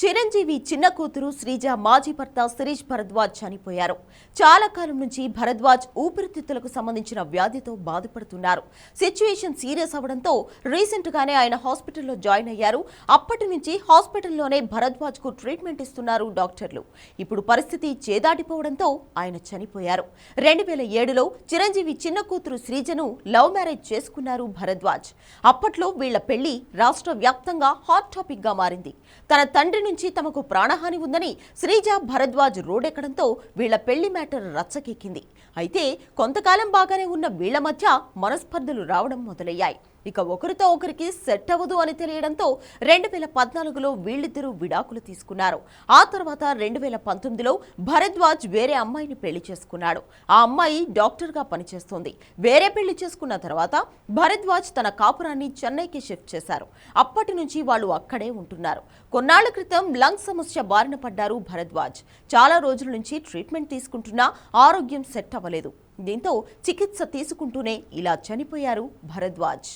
చిరంజీవి చిన్న కూతురు శ్రీజ మాజీ భర్త శిరీష్ భరద్వాజ్ చనిపోయారు. చాలా కాలం నుంచి భరద్వాజ్ ఊపిరితిత్తులకు సంబంధించిన వ్యాధితో బాధపడుతున్నారు. సిచ్యువేషన్ సీరియస్ అవడంతో రీసెంట్ గానే ఆయన హాస్పిటల్లో జాయిన్ అయ్యారు. అప్పటి నుంచి హాస్పిటల్లోనే భరద్వాజ్ కు ట్రీట్మెంట్ ఇస్తున్నారు డాక్టర్లు. ఇప్పుడు పరిస్థితి చేదాటిపోవడంతో ఆయన చనిపోయారు. 2007లో చిరంజీవి చిన్న కూతురు శ్రీజను లవ్ మ్యారేజ్ చేసుకున్నారు భరద్వాజ్. అప్పట్లో వీళ్ల పెళ్లి రాష్ట్ర వ్యాప్తంగా హాట్ టాపిక్ గా మారింది. తన తండ్రి నుంచి తమకు ప్రాణహాని ఉందని శ్రీజ భరద్వాజ్ రోడెక్కడంతో వీళ్ల పెళ్లి మ్యాటర్ రచ్చకెక్కింది. అయితే కొంతకాలం బాగానే ఉన్న వీళ్ల మధ్య మనస్పర్ధలు రావడం మొదలయ్యాయి. ఇక ఒకరితో ఒకరికి సెట్ అవ్వదు అని తెలియడంతో 2014లో వీళ్ళిద్దరూ విడాకులు తీసుకున్నారు. ఆ తర్వాత 2019లో భరద్వాజ్ వేరే అమ్మాయిని పెళ్లి చేసుకున్నాడు. ఆ అమ్మాయి డాక్టర్గా పనిచేస్తోంది. వేరే పెళ్లి చేసుకున్న తర్వాత భరద్వాజ్ తన కాపురాన్ని చెన్నైకి షిఫ్ట్ చేశారు. అప్పటి నుంచి వాళ్ళు అక్కడే ఉంటున్నారు. కొన్నాళ్ల క్రితం లంగ్స్ సమస్య బారిన పడ్డారు భరద్వాజ్. చాలా రోజుల నుంచి ట్రీట్మెంట్ తీసుకుంటున్నా ఆరోగ్యం సెట్ అవ్వలేదు. దీంతో చికిత్స తీసుకుంటూనే ఇలా చనిపోయారు భరద్వాజ్.